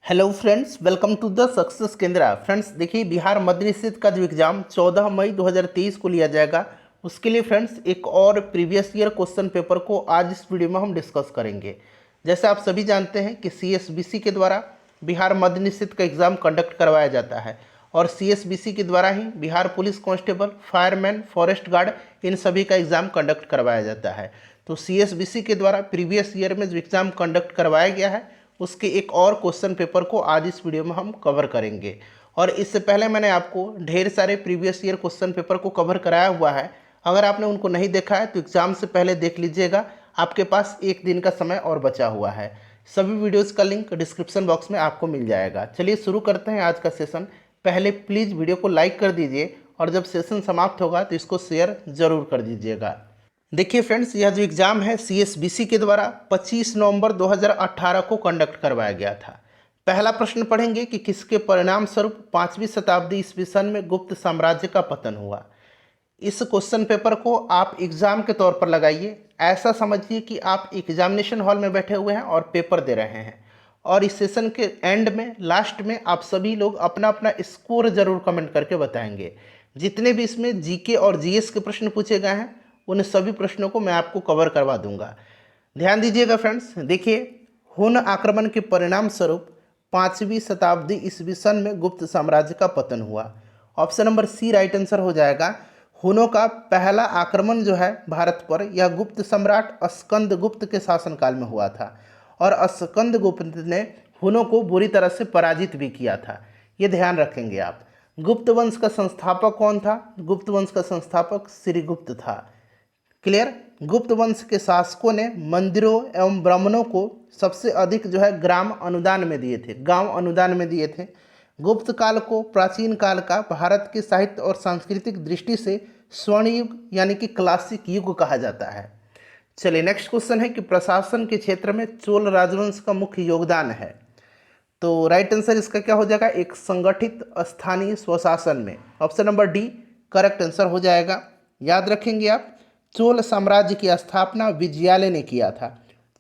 Hello friends, welcome to the success Kendra. Friends देखिए, बिहार मद्य निषेध का जो एग्ज़ाम 14 मई 2023 को लिया जाएगा, उसके लिए फ्रेंड्स एक और प्रीवियस ईयर क्वेश्चन पेपर को आज इस वीडियो में हम डिस्कस करेंगे। जैसे आप सभी जानते हैं कि सीएसबीसी के द्वारा बिहार मद्य निषेध का एग्ज़ाम कंडक्ट करवाया जाता है और सीएसबीसी के द्वारा ही Bihar police constable, fireman, forest guard इन सभी का एग्ज़ाम कंडक्ट करवाया जाता है। तो सीएसबीसी के द्वारा प्रीवियस ईयर में जो एग्ज़ाम कंडक्ट करवाया गया है उसके एक और क्वेश्चन पेपर को आज इस वीडियो में हम कवर करेंगे। और इससे पहले मैंने आपको ढेर सारे प्रीवियस ईयर क्वेश्चन पेपर को कवर कराया हुआ है। अगर आपने उनको नहीं देखा है तो एग्ज़ाम से पहले देख लीजिएगा, आपके पास एक दिन का समय और बचा हुआ है। सभी वीडियोज़ का लिंक डिस्क्रिप्शन बॉक्स में आपको मिल जाएगा। चलिए शुरू करते हैं आज का सेशन। पहले प्लीज़ वीडियो को लाइक कर दीजिए और जब सेशन समाप्त होगा तो इसको शेयर ज़रूर कर दीजिएगा। देखिए फ्रेंड्स, यह जो एग्ज़ाम है सीएसबीसी के द्वारा 25 नवंबर 2018 को कंडक्ट करवाया गया था। पहला प्रश्न पढ़ेंगे कि किसके परिणाम स्वरूप 5वीं शताब्दी ईस्वी सन में गुप्त साम्राज्य का पतन हुआ। इस क्वेश्चन पेपर को आप एग्ज़ाम के तौर पर लगाइए। ऐसा समझिए कि आप एग्जामिनेशन हॉल में बैठे हुए हैं और पेपर दे रहे हैं, और इस सेशन के एंड में, लास्ट में, आप सभी लोग अपना अपना स्कोर ज़रूर कमेंट करके बताएंगे। जितने भी इसमें जीके और जीएस के प्रश्न पूछे गए हैं उन सभी प्रश्नों को मैं आपको कवर करवा दूंगा। ध्यान दीजिएगा फ्रेंड्स। देखिए, हुन आक्रमण के परिणाम स्वरूप 5वीं शताब्दी ईस्वी सन में गुप्त साम्राज्य का पतन हुआ। Option number C right answer हो जाएगा। हुनों का पहला आक्रमण जो है भारत पर, यह गुप्त सम्राट स्कंदगुप्त के शासनकाल में हुआ था और स्कंदगुप्त ने हुनों को बुरी तरह से पराजित भी किया था। ये ध्यान रखेंगे आप। गुप्त वंश का संस्थापक कौन था? गुप्त वंश का संस्थापक श्रीगुप्त था। क्लियर? गुप्त वंश के शासकों ने मंदिरों एवं ब्राह्मणों को सबसे अधिक जो है ग्राम अनुदान में दिए थे, गांव अनुदान में दिए थे। गुप्त काल को प्राचीन काल का भारत के साहित्य और सांस्कृतिक दृष्टि से स्वर्ण युग यानी कि क्लासिक युग कहा जाता है। चलिए नेक्स्ट क्वेश्चन है कि प्रशासन के क्षेत्र में चोल राजवंश का मुख्य योगदान है। तो राइट आंसर इसका क्या हो जाएगा? एक संगठित स्थानीय स्वशासन में। Option number D correct answer हो जाएगा। याद रखेंगे आप, चोल साम्राज्य की स्थापना विजयालय ने किया था।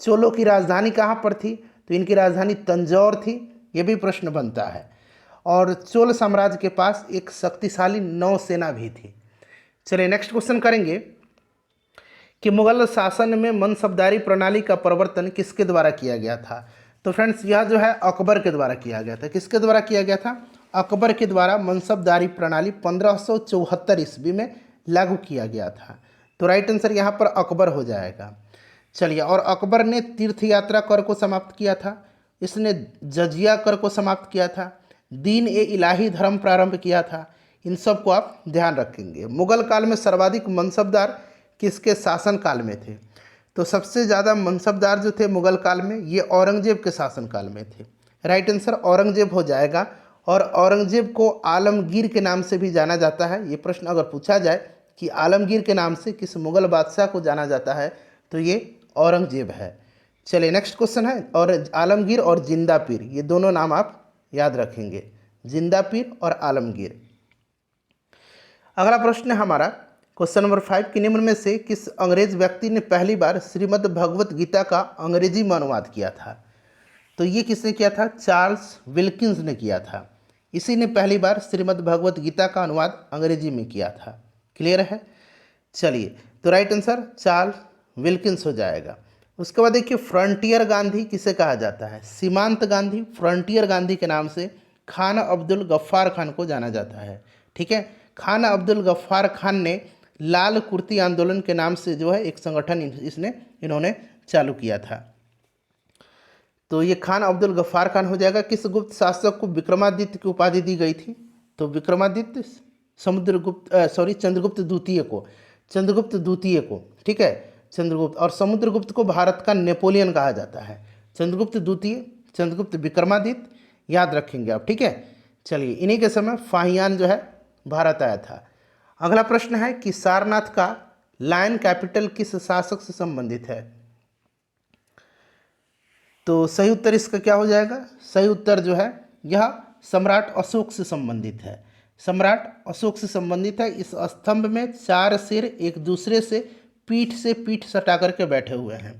चोलों की राजधानी कहाँ पर थी? तो इनकी राजधानी तंजौर थी। ये भी प्रश्न बनता है। और चोल साम्राज्य के पास एक शक्तिशाली नौसेना भी थी। चलिए नेक्स्ट क्वेश्चन करेंगे कि मुगल शासन में मनसबदारी प्रणाली का प्रवर्तन किसके द्वारा किया गया था। तो फ्रेंड्स, यह जो है अकबर के द्वारा किया गया था। किसके द्वारा किया गया था? अकबर के द्वारा मनसबदारी प्रणाली 1574 ईस्वी में लागू किया गया था। तो राइट आंसर यहाँ पर अकबर हो जाएगा। चलिए, और अकबर ने तीर्थ यात्रा कर को समाप्त किया था, इसने जजिया कर को समाप्त किया था, दीन ए इलाही धर्म प्रारंभ किया था। इन सब को आप ध्यान रखेंगे। मुगल काल में सर्वाधिक मनसबदार किसके शासन काल में थे? तो सबसे ज़्यादा मनसबदार जो थे मुगल काल में, ये औरंगजेब के शासन काल में थे। राइट आंसर औरंगजेब हो जाएगा। और औरंगजेब को आलमगीर के नाम से भी जाना जाता है। ये प्रश्न अगर पूछा जाए कि आलमगीर के नाम से किस मुगल बादशाह को जाना जाता है, तो ये औरंगजेब है। चलिए नेक्स्ट क्वेश्चन है, और आलमगीर और जिंदा पीर, ये दोनों नाम आप याद रखेंगे, जिंदा पीर और आलमगीर। अगला प्रश्न है हमारा क्वेश्चन नंबर 5 कि निम्न में से किस अंग्रेज व्यक्ति ने पहली बार श्रीमद् भगवत गीता का अंग्रेजी में अनुवाद किया था? तो ये किसने किया था? चार्ल्स विल्किंस ने किया था। इसी ने पहली बार श्रीमद् भगवत गीता का अनुवाद अंग्रेजी में किया था। क्लियर है? चलिए, तो राइट आंसर चार्ल्स विल्किंस हो जाएगा। उसके बाद देखिए, फ्रंटियर गांधी किसे कहा जाता है? सीमांत गांधी, फ्रंटियर गांधी के नाम से खान अब्दुल गफ्फार खान को जाना जाता है। ठीक है, खान अब्दुल गफ्फार खान ने लाल कुर्ती आंदोलन के नाम से जो है एक संगठन इन्होंने चालू किया था। तो ये खान अब्दुल गफ्फार खान हो जाएगा। किस गुप्त शासक को विक्रमादित्य की उपाधि दी गई थी? तो विक्रमादित्य चंद्रगुप्त द्वितीय को, ठीक है, चंद्रगुप्त। और समुद्रगुप्त को भारत का नेपोलियन कहा जाता है। चंद्रगुप्त द्वितीय, चंद्रगुप्त विक्रमादित्य, याद रखेंगे आप। ठीक है, चलिए, इन्हीं के समय फाहियान जो है भारत आया था। अगला प्रश्न है कि सारनाथ का लायन कैपिटल किस शासक से संबंधित है? तो सही उत्तर इसका क्या हो जाएगा? सही उत्तर जो है यह सम्राट अशोक से संबंधित है। सम्राट अशोक से संबंधित है। इस स्तंभ में 4 शेर एक दूसरे से पीठ सटा करके बैठे हुए हैं।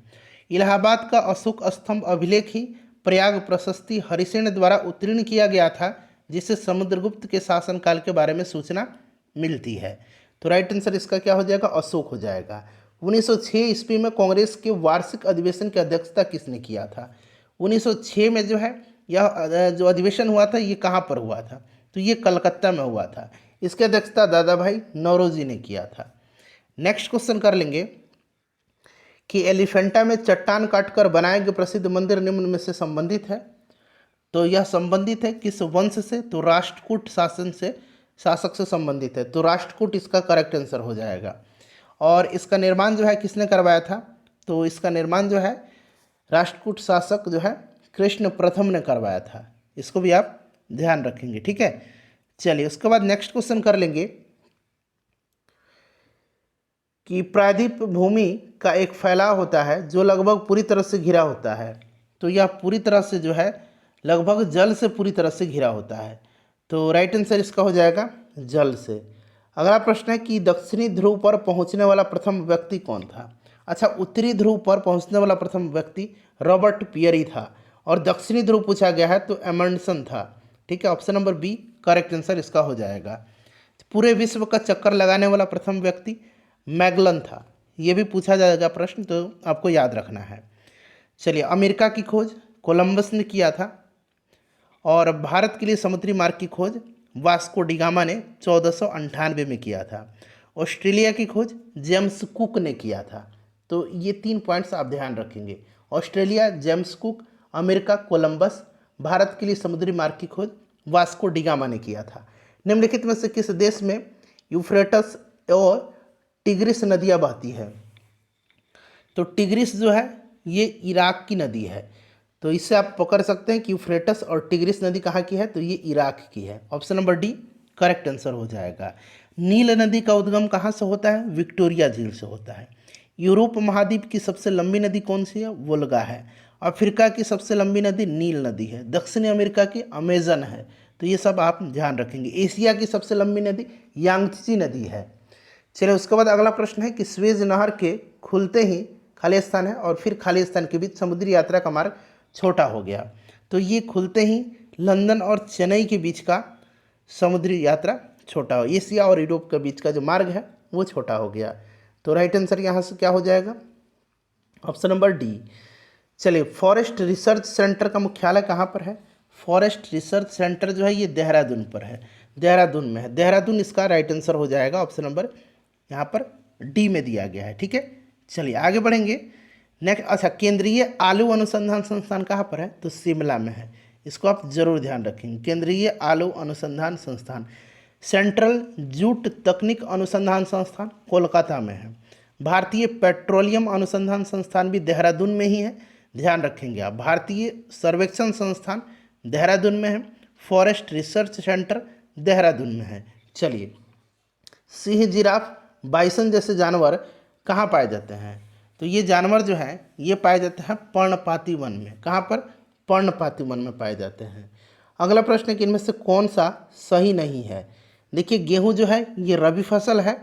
इलाहाबाद का अशोक स्तंभ अभिलेख ही प्रयाग प्रशस्ति हरिसेन द्वारा उत्तीर्ण किया गया था, जिससे समुद्रगुप्त के शासनकाल के बारे में सूचना मिलती है? तो राइट आंसर इसका क्या हो जाएगा? अशोक हो जाएगा। 1906 ईस्वी में कांग्रेस के वार्षिक अधिवेशन की अध्यक्षता किसने किया था? 1906 में जो है यह जो अधिवेशन हुआ था ये कहाँ पर हुआ था? तो ये कलकत्ता में हुआ था। इसकी अध्यक्षता दादा भाई नौरोजी ने किया था। नेक्स्ट क्वेश्चन कर लेंगे कि एलिफेंटा में चट्टान काटकर बनाए गए प्रसिद्ध मंदिर निम्न में से संबंधित है? तो यह संबंधित है किस वंश से? तो राष्ट्रकूट शासक से संबंधित है, तो राष्ट्रकूट इसका करेक्ट आंसर हो जाएगा। और इसका निर्माण जो है किसने करवाया था? तो इसका निर्माण जो है राष्ट्रकूट शासक जो है कृष्ण प्रथम ने करवाया था। इसको भी आप ध्यान रखेंगे, ठीक है। चलिए उसके बाद नेक्स्ट क्वेश्चन कर लेंगे कि प्रायद्वीप भूमि का एक फैलाव होता है जो लगभग पूरी तरह से घिरा होता है। तो यह पूरी तरह से जो है लगभग जल से पूरी तरह से घिरा होता है। तो राइट आंसर इसका हो जाएगा जल से। अगला प्रश्न है कि दक्षिणी ध्रुव पर पहुंचने वाला प्रथम व्यक्ति कौन था? अच्छा, उत्तरी ध्रुव पर पहुंचने वाला प्रथम व्यक्ति रॉबर्ट पियरी था, और दक्षिणी ध्रुव पूछा गया है तो एमंडसन था, ठीक है। Option number B correct answer इसका हो जाएगा। पूरे विश्व का चक्कर लगाने वाला प्रथम व्यक्ति मैगलन था। ये भी पूछा जाएगा प्रश्न, तो आपको याद रखना है। चलिए, अमेरिका की खोज कोलंबस ने किया था, और भारत के लिए समुद्री मार्ग की खोज वास्को डिगामा ने 1498 में किया था। ऑस्ट्रेलिया की खोज जेम्स कुक ने किया था। तो ये 3 पॉइंट्स आप ध्यान रखेंगे। Australia James cook, America Columbus, Bharat के लिए समुद्री मार्ग की खोज वास्को डिगामा ने किया था। निम्नलिखित में से किस देश में यूफ्रेटस और टिग्रिस नदियाँ बहती है? तो टिग्रिस जो है ये इराक की नदी है। तो इससे आप पकड़ सकते हैं कि यूफ्रेटस और टिग्रिस नदी कहाँ की है? तो ये इराक की है। Option number D correct answer हो जाएगा। नील नदी का उद्गम कहाँ से होता है? विक्टोरिया झील से होता है। यूरोप महाद्वीप की सबसे लंबी नदी कौन सी है? वोल्गा है। अफ्रीका की सबसे लंबी नदी नील नदी है। दक्षिणी अमेरिका की अमेजन है। तो ये सब आप ध्यान रखेंगे। एशिया की सबसे लंबी नदी यांगत्से नदी है। चलिए उसके बाद अगला प्रश्न है कि स्वेज नहर के खुलते ही खालिस्तान है और फिर खालिस्तान के बीच समुद्री यात्रा का मार्ग छोटा हो गया। तो ये खुलते ही लंदन और चेन्नई के बीच का समुद्री यात्रा छोटा हो, एशिया और यूरोप के बीच का जो मार्ग है वो छोटा हो गया। तो राइट आंसर यहाँ से क्या हो जाएगा? Option number D. चलिए, फॉरेस्ट रिसर्च सेंटर का मुख्यालय कहाँ पर है? फॉरेस्ट रिसर्च सेंटर जो है ये देहरादून पर है, देहरादून में है। देहरादून इसका राइट आंसर हो जाएगा। ऑप्शन नंबर यहाँ पर डी में दिया गया है, ठीक है। चलिए आगे बढ़ेंगे। नेक्स्ट, अच्छा, केंद्रीय आलू अनुसंधान संस्थान कहाँ पर है? तो शिमला में है। इसको आप जरूर ध्यान रखेंगे। केंद्रीय आलू अनुसंधान संस्थान। सेंट्रल जूट तकनीक अनुसंधान संस्थान कोलकाता में है। भारतीय पेट्रोलियम अनुसंधान संस्थान भी देहरादून में ही है, ध्यान रखेंगे आप। भारतीय सर्वेक्षण संस्थान देहरादून में है। फॉरेस्ट रिसर्च सेंटर देहरादून में है। चलिए, सिंह, जिराफ, बाइसन जैसे जानवर कहाँ पाए जाते हैं? तो ये जानवर जो हैं ये पाए जाते हैं पर्णपाती वन में। कहाँ पर? पर्णपाती वन में पाए जाते हैं। अगला प्रश्न है कि इनमें से कौन सा सही नहीं है? देखिए, गेहूं जो है ये रबी फसल है।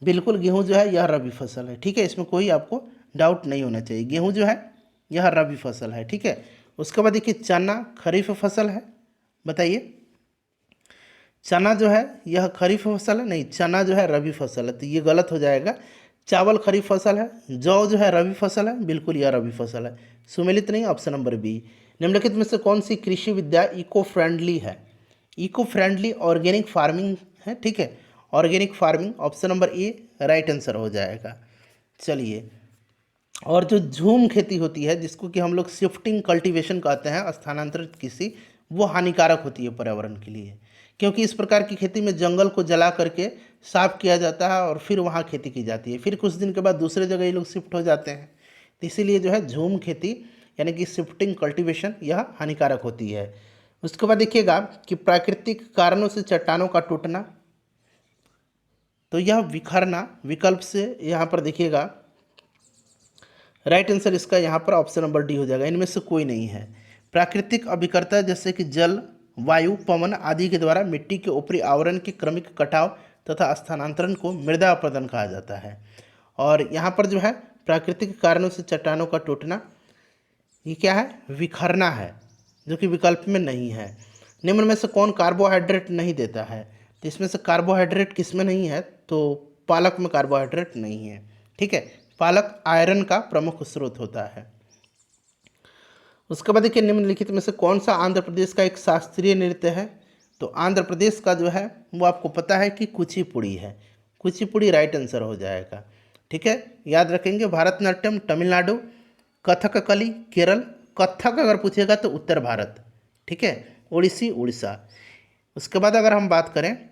बिल्कुल, गेहूं जो है यह रबी फसल है, ठीक है। इसमें कोई आपको डाउट नहीं होना चाहिए। गेहूं जो है यह रबी फसल है, ठीक है। उसके बाद देखिए, चना खरीफ फसल है। बताइए, चना जो है यह खरीफ फसल है? नहीं, चना जो है रबी फसल है, तो ये गलत हो जाएगा। चावल खरीफ फसल है। जौ जो है रबी फसल है, बिल्कुल यह रबी फसल है। सुमेलित नहीं, ऑप्शन नंबर बी। निम्नलिखित में से कौन सी कृषि विद्या इको फ्रेंडली है? इको फ्रेंडली ऑर्गेनिक फार्मिंग है, ठीक है। ऑर्गेनिक फार्मिंग, ऑप्शन नंबर ए राइट आंसर हो जाएगा। चलिए, और जो झूम खेती होती है जिसको कि हम लोग शिफ्टिंग कल्टीवेशन कहते हैं, स्थानांतरित कृषि, वो हानिकारक होती है पर्यावरण के लिए, क्योंकि इस प्रकार की खेती में जंगल को जला करके साफ किया जाता है और फिर वहाँ खेती की जाती है। फिर कुछ दिन के बाद दूसरे जगह ये लोग शिफ्ट हो जाते हैं। तो इसीलिए जो है झूम खेती यानी कि शिफ्टिंग कल्टीवेशन यह हानिकारक होती है। उसके बाद देखिएगा कि प्राकृतिक कारणों से चट्टानों का टूटना, तो यह विखरना विकल्प से यहाँ पर देखिएगा राइट आंसर इसका यहाँ पर ऑप्शन नंबर डी हो जाएगा। इनमें से कोई नहीं है। प्राकृतिक अभिकर्ता जैसे कि जल, वायु, पवन आदि के द्वारा मिट्टी के ऊपरी आवरण के क्रमिक कटाव तथा स्थानांतरण को मृदा अपरदन कहा जाता है। और यहाँ पर जो है प्राकृतिक कारणों से चट्टानों का टूटना, ये क्या है? विखरना है, जो कि विकल्प में नहीं है। निम्न में से कौन कार्बोहाइड्रेट नहीं देता है? तो इसमें से कार्बोहाइड्रेट किस में नहीं है? तो पालक में कार्बोहाइड्रेट नहीं है। ठीक है, पालक आयरन का प्रमुख स्रोत होता है। उसके बाद देखिए, निम्नलिखित में से कौन सा आंध्र प्रदेश का एक शास्त्रीय नृत्य है? तो आंध्र प्रदेश का जो है वो आपको पता है कि कुचिपुड़ी है। कुचिपुड़ी राइट आंसर हो जाएगा। ठीक है, याद रखेंगे। भारतनाट्यम तमिलनाडु, कथकली केरल, कथक अगर पूछेगा तो उत्तर भारत। ठीक है, ओडिसी उड़ीसा। उसके बाद अगर हम बात करें,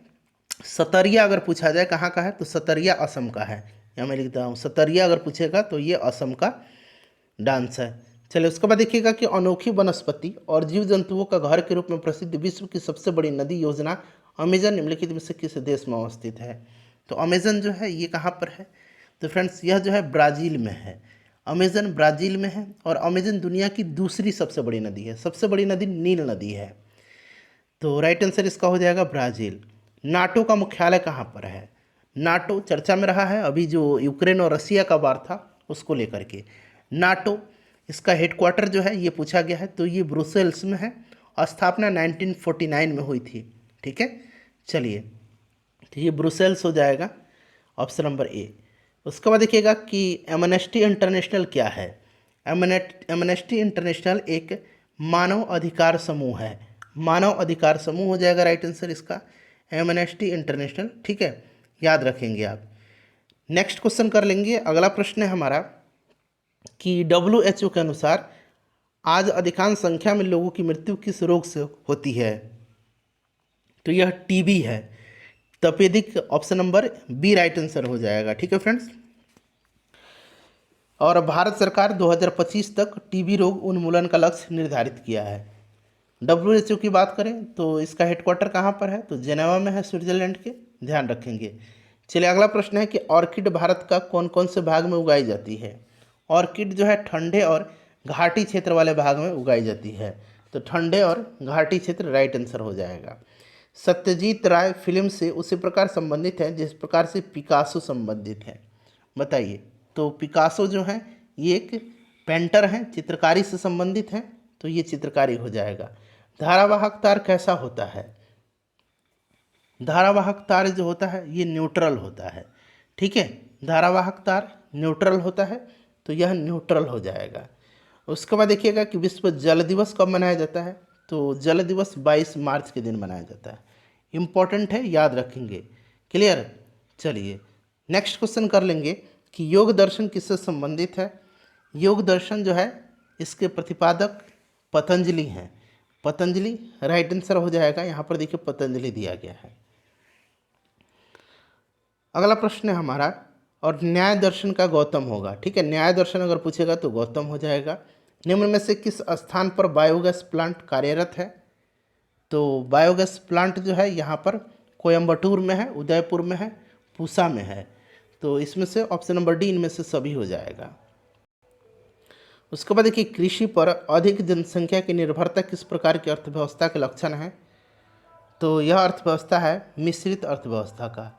सतरिया अगर पूछा जाए कहाँ का है, तो सतरिया असम का है। यहाँ मैं लिखता हूँ, सतरिया अगर पूछेगा तो ये असम का डांस है। चलिए, उसके बाद देखिएगा कि अनोखी वनस्पति और जीव जंतुओं का घर के रूप में प्रसिद्ध विश्व की सबसे बड़ी नदी योजना अमेजन निम्नलिखित में से किस देश में अवस्थित है? तो अमेजन जो है ये कहाँ पर है? तो फ्रेंड्स यह जो है ब्राज़ील में है। अमेजन ब्राज़ील में है और अमेजन दुनिया की दूसरी सबसे बड़ी नदी है। सबसे बड़ी नदी नील नदी है। तो राइट आंसर इसका हो जाएगा ब्राज़ील। नाटो का मुख्यालय कहाँ पर है? नाटो चर्चा में रहा है अभी, जो यूक्रेन और रसिया का वार था उसको लेकर के। नाटो, इसका हेडक्वार्टर जो है ये पूछा गया है, तो ये ब्रुसेल्स में है। स्थापना 1949 में हुई थी। ठीक है, चलिए, तो ये ब्रुसेल्स हो जाएगा ऑप्शन नंबर ए। उसके बाद देखिएगा कि एमनेस्टी इंटरनेशनल क्या है? एमनेस्टी इंटरनेशनल एक मानव अधिकार समूह है। मानव अधिकार समूह हो जाएगा राइट आंसर इसका, एमनेस्टी इंटरनेशनल। ठीक है, याद रखेंगे आप। नेक्स्ट क्वेश्चन कर लेंगे। अगला प्रश्न है हमारा कि WHO के अनुसार आज अधिकांश संख्या में लोगों की मृत्यु किस रोग से होती है? तो यह टीबी है। तपेदिक option number B right answer हो जाएगा। ठीक है फ्रेंड्स, और भारत सरकार 2025 तक टीबी रोग उन्मूलन का लक्ष्य निर्धारित किया है। WHO की बात करें तो इसका हेडक्वार्टर कहाँ पर है? तो जेनेवा में है, स्विट्जरलैंड के। ध्यान रखेंगे। चलिए, अगला प्रश्न है कि ऑर्किड भारत का कौन कौन से भाग में उगाई जाती है? ऑर्किड जो है ठंडे और घाटी क्षेत्र वाले भाग में उगाई जाती है। तो ठंडे और घाटी क्षेत्र राइट आंसर हो जाएगा। सत्यजीत राय फिल्म से उसी प्रकार संबंधित है जिस प्रकार से पिकासो संबंधित है। बताइए। तो पिकासो जो है ये एक पेंटर हैं, चित्रकारी से संबंधित हैं, तो ये चित्रकारी हो जाएगा। धारावाहक तार कैसा होता है? धारावाहक तार जो होता है ये न्यूट्रल होता है। ठीक है, धारावाहक तार न्यूट्रल होता है, तो यह न्यूट्रल हो जाएगा। उसके बाद देखिएगा कि विश्व जल दिवस कब मनाया जाता है? तो जल दिवस 22 मार्च के दिन मनाया जाता है। इम्पॉर्टेंट है, याद रखेंगे। क्लियर? चलिए, नेक्स्ट क्वेश्चन कर लेंगे कि योग दर्शन किससे संबंधित है? योग दर्शन जो है इसके प्रतिपादक पतंजलि हैं। पतंजलि राइट आंसर हो जाएगा। यहाँ पर देखिए पतंजलि दिया गया है। अगला प्रश्न है हमारा, और न्याय दर्शन का गौतम होगा। ठीक है, न्याय दर्शन अगर पूछेगा तो गौतम हो जाएगा। निम्न में से किस स्थान पर बायोगैस प्लांट कार्यरत है? तो बायोगैस प्लांट जो है यहाँ पर कोयम्बटूर में है, उदयपुर में है, पूसा में है। तो इसमें से ऑप्शन नंबर डी इनमें से सभी हो जाएगा। उसके बाद देखिए, कृषि पर अधिक जनसंख्या की निर्भरता किस प्रकार की अर्थव्यवस्था के लक्षण है? तो यह अर्थव्यवस्था है मिश्रित अर्थव्यवस्था का।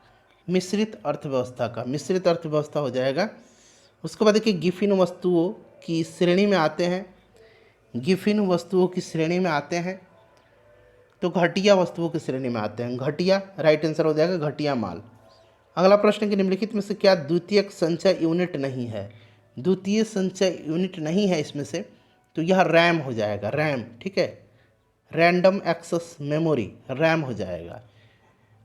मिश्रित अर्थव्यवस्था का, मिश्रित अर्थव्यवस्था हो जाएगा। उसके बाद देखिए, गिफिन वस्तुओं की श्रेणी में आते हैं। गिफिन वस्तुओं की श्रेणी में आते हैं तो घटिया वस्तुओं की श्रेणी में आते हैं। घटिया राइट आंसर हो जाएगा, घटिया माल। अगला प्रश्न कि निम्नलिखित में से क्या द्वितीयक संचय यूनिट नहीं है? द्वितीय संचय यूनिट नहीं है इसमें से, तो यह रैम हो जाएगा, रैम। ठीक है, रैंडम एक्सेस मेमोरी, रैम हो जाएगा।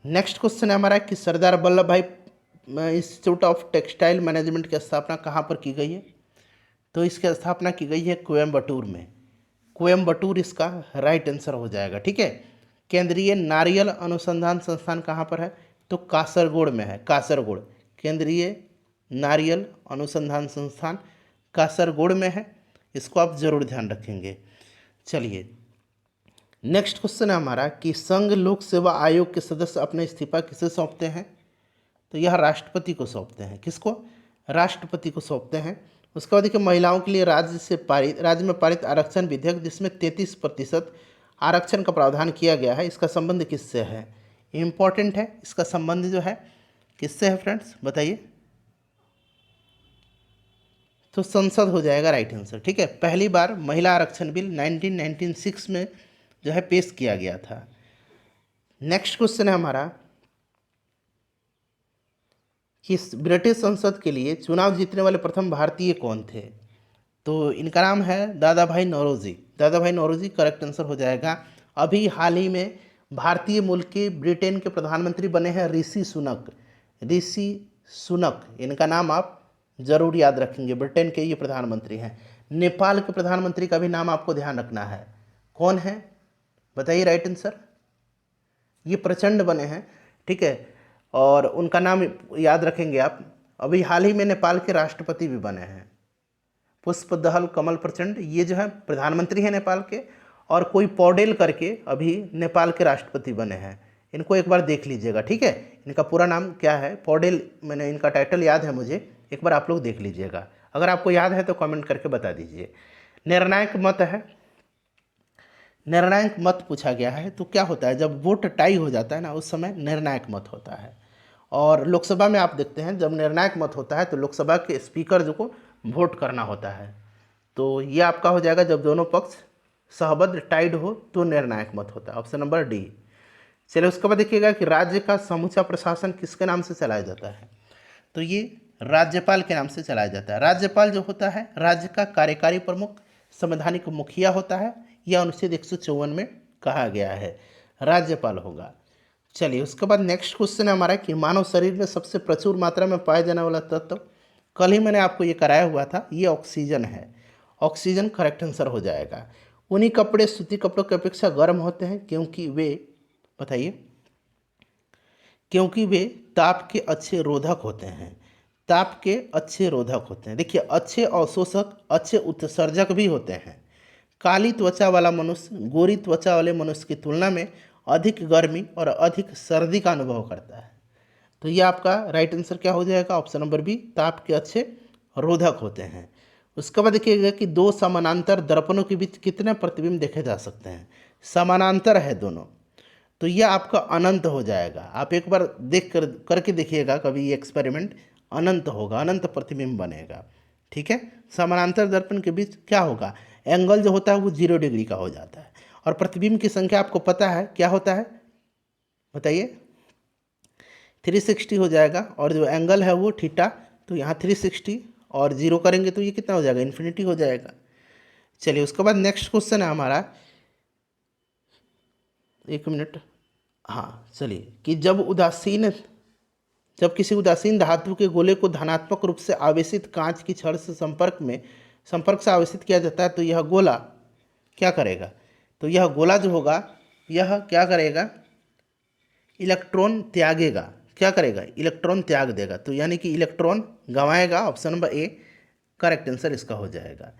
नेक्स्ट क्वेश्चन है हमारा कि सरदार वल्लभ भाई इंस्टीट्यूट ऑफ टेक्सटाइल मैनेजमेंट की स्थापना कहाँ पर की गई है? तो इसकी स्थापना की गई है कोयम्बटूर में। कोयम्बटूर इसका राइट आंसर हो जाएगा। ठीक है, केंद्रीय नारियल अनुसंधान संस्थान कहाँ पर है? तो कासरगोड में है, कासरगोड। केंद्रीय नारियल अनुसंधान संस्थान कासरगोड में है। इसको आप जरूर ध्यान रखेंगे। चलिए, नेक्स्ट क्वेश्चन है हमारा कि संघ लोक सेवा आयोग के सदस्य अपना इस्तीफा किसे सौंपते हैं? तो यह राष्ट्रपति को सौंपते हैं। किसको? राष्ट्रपति को सौंपते हैं। उसके बाद देखिए, महिलाओं के लिए राज्य में पारित आरक्षण विधेयक जिसमें 33% आरक्षण का प्रावधान किया गया है, इसका संबंध किससे है? इम्पॉर्टेंट है, इसका संबंध जो है किससे है फ्रेंड्स, बताइए। तो संसद हो जाएगा राइट आंसर। ठीक है, पहली बार महिला आरक्षण बिल 1996 में जो है पेश किया गया था। नेक्स्ट क्वेश्चन है हमारा कि ब्रिटिश संसद के लिए चुनाव जीतने वाले प्रथम भारतीय कौन थे? तो इनका नाम है दादा भाई नौरोजी। दादा भाई नौरोजी करेक्ट आंसर हो जाएगा। अभी हाल ही में भारतीय मूल के ब्रिटेन के प्रधानमंत्री बने हैं ऋषि सुनक। ऋषि सुनक, इनका नाम आप जरूर याद रखेंगे, ब्रिटेन के ये प्रधानमंत्री हैं। नेपाल के प्रधानमंत्री का भी नाम आपको ध्यान रखना है, कौन है बताइए राइट आंसर। ये प्रचंड बने हैं, ठीक है, और उनका नाम याद रखेंगे आप। अभी हाल ही में नेपाल के राष्ट्रपति भी बने हैं, पुष्पदहल कमल प्रचंड, ये जो है प्रधानमंत्री हैं नेपाल के, और कोई पौडेल करके अभी नेपाल के राष्ट्रपति बने हैं। इनको एक बार देख लीजिएगा, ठीक है, इनका पूरा नाम क्या है, पौडेल, मैंने इनका टाइटल याद है मुझे, एक बार आप लोग देख लीजिएगा। अगर आपको याद है तो कमेंट करके बता दीजिए। निर्णायक मत है, निर्णायक मत पूछा गया है। तो क्या होता है जब वोट टाई हो जाता है ना, उस समय निर्णायक मत होता है। और लोकसभा में आप देखते हैं जब निर्णायक मत होता है तो लोकसभा के स्पीकर जो को वोट करना होता है। तो ये आपका हो जाएगा जब दोनों पक्ष सहबद्ध टाइड हो तो निर्णायक मत होता है, ऑप्शन नंबर डी। चलिए उसके बाद देखिएगा कि राज्य का समूचा प्रशासन किसके नाम से चलाया जाता है? तो ये राज्यपाल के नाम से चलाया जाता है। राज्यपाल जो होता है राज्य का कार्यकारी प्रमुख, संवैधानिक मुखिया होता है, यह अनुच्छेद 154 में कहा गया है, राज्यपाल होगा। चलिए उसके बाद नेक्स्ट क्वेश्चन है हमारा कि मानव शरीर में सबसे प्रचुर मात्रा में पाया जाने वाला तत्व, कल ही मैंने आपको ये कराया हुआ था, ये ऑक्सीजन है। ऑक्सीजन करेक्ट आंसर हो जाएगा। ऊनी कपड़े सूती कपड़ों की अपेक्षा गर्म होते हैं क्योंकि वे, बताइए, क्योंकि वे ताप के अच्छे रोधक होते हैं। ताप के अच्छे रोधक होते हैं। देखिए, अच्छे अवशोषक, अच्छे उत्सर्जक भी होते हैं। काली त्वचा वाला मनुष्य गोरी त्वचा वाले मनुष्य की तुलना में अधिक गर्मी और अधिक सर्दी का अनुभव करता है। तो ये आपका राइट आंसर क्या हो जाएगा, ऑप्शन नंबर बी, ताप के अच्छे रोधक होते हैं। उसके बाद देखिएगा कि दो समानांतर दर्पणों के बीच कितने प्रतिबिंब देखे जा सकते हैं? समानांतर है दोनों, तो यह आपका अनंत हो जाएगा। आप एक बार देख कर करके देखिएगा कभी ये एक्सपेरिमेंट, अनंत होगा, अनंत प्रतिबिंब बनेगा। ठीक है, समानांतर दर्पण के बीच क्या होगा, एंगल जो होता है वो 0 डिग्री का हो जाता है, और प्रतिबिंब की संख्या आपको पता है क्या होता है, बताइए, 360 हो जाएगा, और जो एंगल है वो थीटा, तो यहाँ 360 और 0 करेंगे तो ये कितना हो जाएगा, इन्फिनिटी हो जाएगा। चलिए उसके बाद नेक्स्ट क्वेश्चन है हमारा, एक मिनट, हाँ चलिए, कि जब किसी उदासीन धातु के गोले को धनात्मक रूप से आवेशित कांच की छड़ से संपर्क से आवेशित किया जाता है तो यह गोला क्या करेगा? तो यह गोला जो होगा यह क्या करेगा, इलेक्ट्रॉन त्यागेगा। क्या करेगा, इलेक्ट्रॉन त्याग देगा, तो यानी कि इलेक्ट्रॉन गंवाएगा, option number A correct answer इसका हो जाएगा।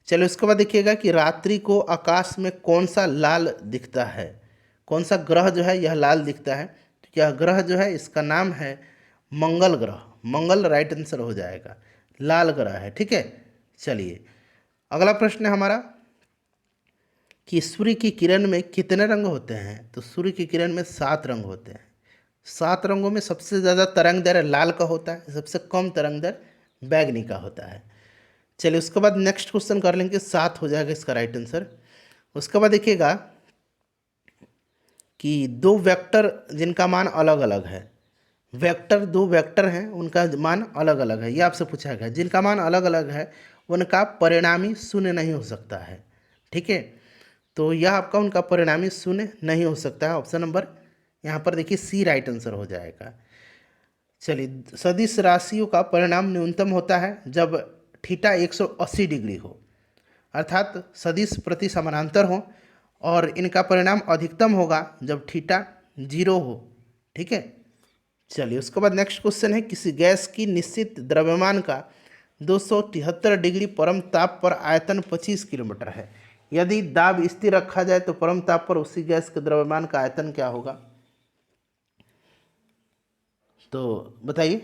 चलो उसके बाद देखिएगा कि रात्रि को आकाश में कौन सा लाल दिखता है, कौन सा ग्रह जो है यह लाल दिखता है? तो यह ग्रह जो है इसका नाम है मंगल ग्रह। मंगल राइट आंसर हो जाएगा, लाल ग्रह है। ठीक है, चलिए अगला प्रश्न है हमारा कि सूर्य की किरण में कितने रंग होते हैं? तो सूर्य की किरण में 7 रंग होते हैं। 7 रंगों में सबसे ज़्यादा तरंगदैर्घ्य लाल का होता है, सबसे कम तरंगदैर्घ्य बैगनी का होता है। चलिए उसके बाद नेक्स्ट क्वेश्चन कर लेंगे, 7 हो जाएगा इसका राइट आंसर। उसके बाद देखिएगा कि दो वेक्टर जिनका मान अलग अलग है, दो वेक्टर हैं उनका मान अलग अलग है, ये आपसे पूछा गया। जिनका मान अलग अलग है उनका परिणामी शून्य नहीं हो सकता है। ठीक है, तो यह आपका उनका परिणामी शून्य नहीं हो सकता है, ऑप्शन नंबर यहाँ पर देखिए सी राइट आंसर हो जाएगा। चलिए सदिश राशियों का परिणाम न्यूनतम होता है जब थीटा 180 डिग्री हो, अर्थात सदिश प्रति समानांतर हो, और इनका परिणाम अधिकतम होगा जब थीटा 0 हो। ठीक है, चलिए उसके बाद नेक्स्ट क्वेश्चन है, किसी गैस की निश्चित द्रव्यमान का 273 डिग्री परम ताप पर आयतन 25 किलोमीटर है। यदि दाब स्थिर रखा जाए तो परम ताप पर उसी गैस के द्रव्यमान का आयतन क्या होगा? तो बताइए।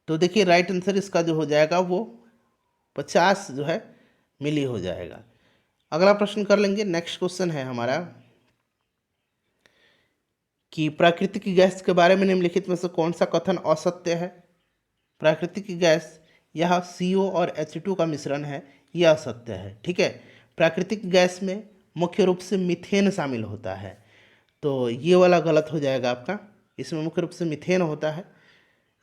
तो देखिए राइट आंसर इसका जो हो जाएगा वो 50 जो है मिली हो जाएगा। अगला प्रश्न कर लेंगे, नेक्स्ट क्वेश्चन है हमारा कि प्राकृतिक गैस के बारे में निम्नलिखित में से कौन सा कथन असत्य है? प्राकृतिक गैस यह CO और H2 का मिश्रण है, यह असत्य है। ठीक है, प्राकृतिक गैस में मुख्य रूप से मीथेन शामिल होता है, तो ये वाला गलत हो जाएगा आपका। इसमें मुख्य रूप से मीथेन होता है,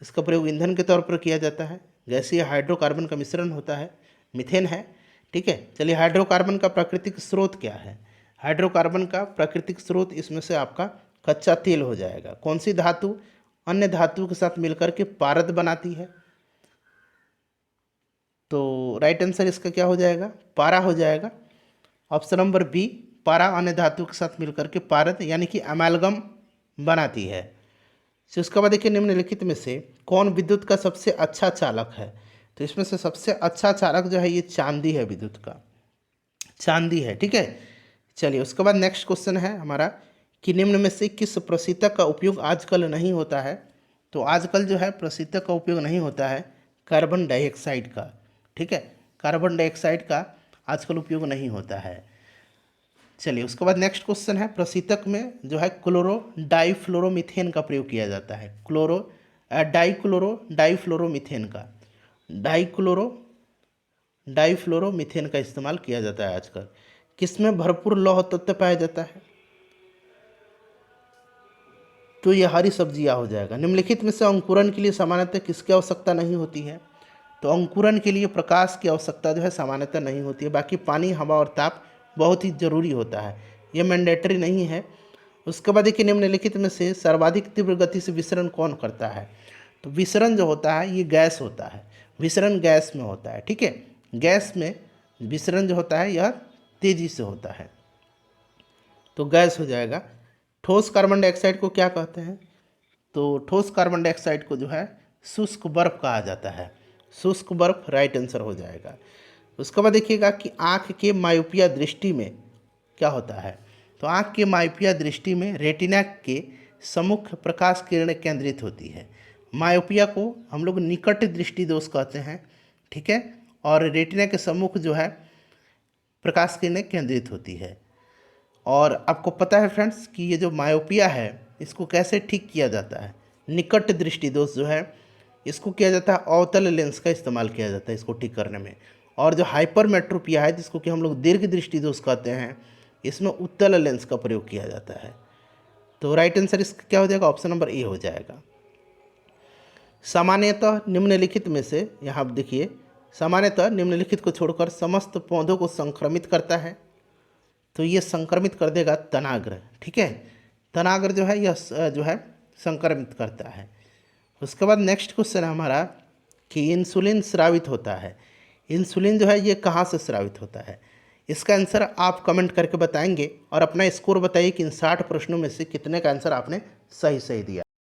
इसका प्रयोग ईंधन के तौर पर किया जाता है। गैसीय हाइड्रोकार्बन का मिश्रण होता है, मीथेन है। ठीक है, चलिए हाइड्रोकार्बन का प्राकृतिक स्रोत क्या है? हाइड्रोकार्बन का प्राकृतिक स्रोत इसमें से आपका कच्चा तेल हो जाएगा। कौन सी धातु अन्य धातु के साथ मिलकर के पारद बनाती है? तो राइट आंसर इसका क्या हो जाएगा? पारा हो जाएगा। ऑप्शन नंबर बी, पारा अन्य धातु के साथ मिलकर के पारद यानी कि अमेलगम बनाती है। तो उसके बाद देखिए, निम्नलिखित में से कौन विद्युत का सबसे अच्छा चालक है? तो इसमें से सबसे अच्छा चालक जो है ये चांदी है, विद्युत का चांदी है। ठीक है, चलिए उसके बाद नेक्स्ट क्वेश्चन है हमारा कि निम्न में से किस प्रशीतक का उपयोग आजकल नहीं होता है? तो आजकल जो है प्रशीतक का उपयोग नहीं होता है कार्बन डाइऑक्साइड का। ठीक है, कार्बन डाइऑक्साइड का आजकल उपयोग नहीं होता है। चलिए उसके बाद नेक्स्ट क्वेश्चन है, प्रशीतक में जो है क्लोरो डाईफ्लोरोमीथेन का प्रयोग किया जाता है। डाईफ्लोरोमीथेन का डाईफ्लोरोमीथेन का इस्तेमाल किया जाता है आजकल। किसमें भरपूर लौह तत्व पाया जाता है? तो ये हरी सब्जियां हो जाएगा। निम्नलिखित में से अंकुरन के लिए सामान्यतः किसकी आवश्यकता नहीं होती है? तो अंकुरन के लिए प्रकाश की आवश्यकता जो है सामान्यतः नहीं होती है। बाकी पानी, हवा और ताप बहुत ही जरूरी होता है, ये मैंडेटरी नहीं है। उसके बाद देखिए, निम्नलिखित में से सर्वाधिक तीव्र गति से विसरण कौन करता है? तो विसरण जो होता है ये गैस होता है, विसरण गैस में होता है। ठीक है, गैस में विसरण जो होता है यह तेजी से होता है, तो गैस हो जाएगा। ठोस कार्बन डाइऑक्साइड को क्या कहते हैं? तो ठोस कार्बन डाइऑक्साइड को जो है शुष्क बर्फ कहा जाता है, शुष्क बर्फ राइट आंसर हो जाएगा। उसके बाद देखिएगा कि आँख के मायोपिया दृष्टि में क्या होता है? तो आँख के मायोपिया दृष्टि में रेटिना के सम्मुख प्रकाश किरणें केंद्रित होती है। मायोपिया को हम लोग निकट दृष्टि दोष कहते हैं। ठीक है, और रेटिना के सम्मुख जो है प्रकाश किरणें केंद्रित होती है। और आपको पता है फ्रेंड्स कि ये जो मायोपिया है इसको कैसे ठीक किया जाता है? निकट दृष्टि दोष जो है इसको किया जाता है अवतल लेंस का इस्तेमाल किया जाता है इसको ठीक करने में। और जो हाइपरमेट्रोपिया है जिसको कि हम लोग दीर्घ दृष्टि दोष कहते हैं, इसमें उत्तल लेंस का प्रयोग किया जाता है। तो राइट आंसर इसका क्या हो जाएगा? ऑप्शन नंबर ए हो जाएगा। सामान्यतः निम्नलिखित में से, यहाँ आप देखिए, सामान्यतः निम्नलिखित को छोड़कर समस्त पौधों को संक्रमित करता है। तो ये संक्रमित कर देगा तनाग्र। ठीक है, तनाग्र जो है यह जो है संक्रमित करता है। उसके बाद नेक्स्ट क्वेश्चन है हमारा कि इंसुलिन स्रावित होता है। इंसुलिन जो है ये कहाँ से स्रावित होता है? इसका आंसर आप कमेंट करके बताएंगे और अपना स्कोर बताइए कि इन 60 प्रश्नों में से कितने का आंसर आपने सही दिया।